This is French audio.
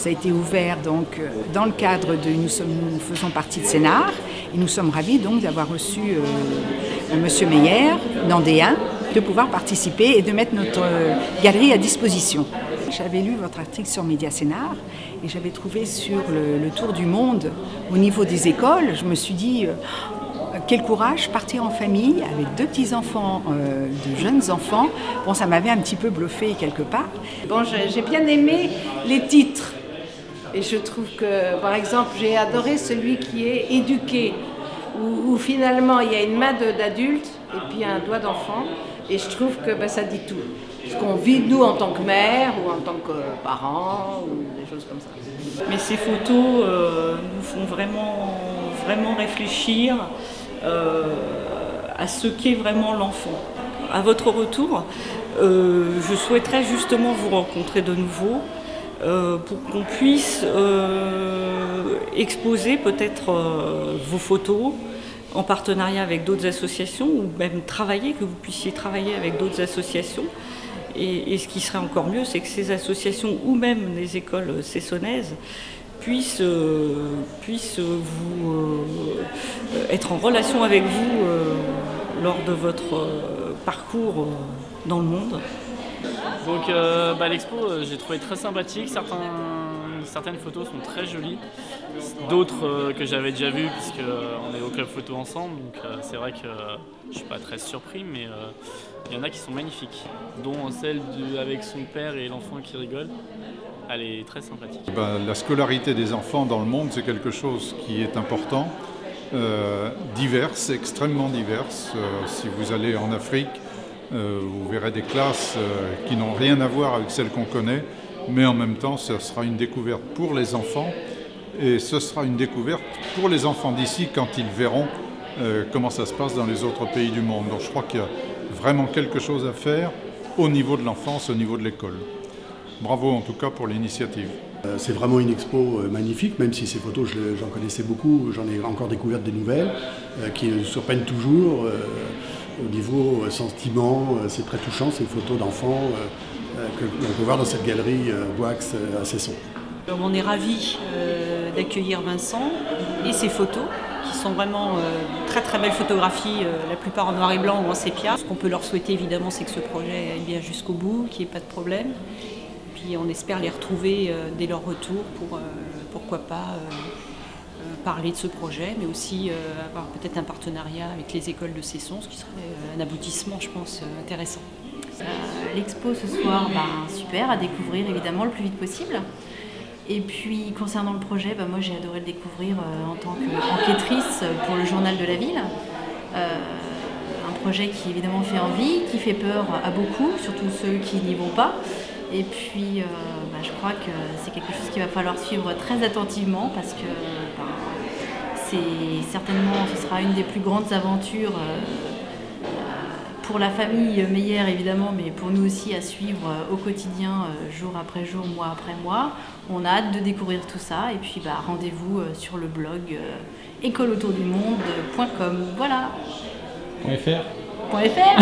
Ça a été ouvert donc dans le cadre de nous faisons partie de Sénart et nous sommes ravis donc d'avoir reçu Monsieur Meyer, Nandéen, de pouvoir participer et de mettre notre galerie à disposition. J'avais lu votre article sur Média Sénart et j'avais trouvé sur le tour du monde au niveau des écoles, je me suis dit quel courage, partir en famille avec 2 petits-enfants, de jeunes enfants. Bon, ça m'avait un petit peu bluffé quelque part. Bon, j'ai bien aimé les titres. Et je trouve que, par exemple, j'ai adoré celui qui est éduqué, où finalement il y a une main d'adulte et puis un doigt d'enfant. Et je trouve que ça dit tout. Ce qu'on vit nous en tant que mère ou en tant que parents ou des choses comme ça. Mais ces photos nous font vraiment réfléchir à ce qu'est vraiment l'enfant. À votre retour, je souhaiterais justement vous rencontrer de nouveau pour qu'on puisse exposer peut-être vos photos en partenariat avec d'autres associations ou même que vous puissiez travailler avec d'autres associations. Et ce qui serait encore mieux, c'est que ces associations ou même les écoles cessonnaises puissent être en relation avec vous lors de votre parcours dans le monde. Donc l'expo, j'ai trouvé très sympathique. Certaines photos sont très jolies, d'autres que j'avais déjà vues puisqu'on est au club photo ensemble, donc c'est vrai que je suis pas très surpris, mais il y en a qui sont magnifiques, dont celle avec son père et l'enfant qui rigole. Elle est très sympathique. La scolarité des enfants dans le monde, c'est quelque chose qui est important, diverse, extrêmement diverse. Si vous allez en Afrique, vous verrez des classes qui n'ont rien à voir avec celles qu'on connaît, mais en même temps, ce sera une découverte pour les enfants et ce sera une découverte pour les enfants d'ici quand ils verront comment ça se passe dans les autres pays du monde. Donc je crois qu'il y a vraiment quelque chose à faire au niveau de l'enfance, au niveau de l'école. Bravo en tout cas pour l'initiative. C'est vraiment une expo magnifique, même si ces photos, j'en connaissais beaucoup, j'en ai encore découvert des nouvelles qui me surprennent toujours. Au niveau sentiment, c'est très touchant, ces photos d'enfants que l'on peut voir dans cette galerie Wax à Cesson. On est ravis d'accueillir Vincent et ses photos, qui sont vraiment très belles photographies, la plupart en noir et blanc ou en sépia. Ce qu'on peut leur souhaiter évidemment, c'est que ce projet aille bien jusqu'au bout, qu'il n'y ait pas de problème. Puis on espère les retrouver dès leur retour pour, pourquoi pas, parler de ce projet, mais aussi avoir peut-être un partenariat avec les écoles de Cesson, ce qui serait un aboutissement, je pense, intéressant. L'expo ce soir, super, à découvrir évidemment le plus vite possible. Et puis concernant le projet, moi j'ai adoré le découvrir en tant qu'enquêtrice pour le journal de la ville. Un projet qui évidemment fait envie, qui fait peur à beaucoup, surtout ceux qui n'y vont pas. Et puis je crois que c'est quelque chose qu'il va falloir suivre très attentivement parce que certainement ce sera une des plus grandes aventures pour la famille Meyer évidemment, mais pour nous aussi à suivre au quotidien, jour après jour, mois après mois. On a hâte de découvrir tout ça et puis rendez-vous sur le blog écoleautourdumonde.com. Voilà. .fr. .fr.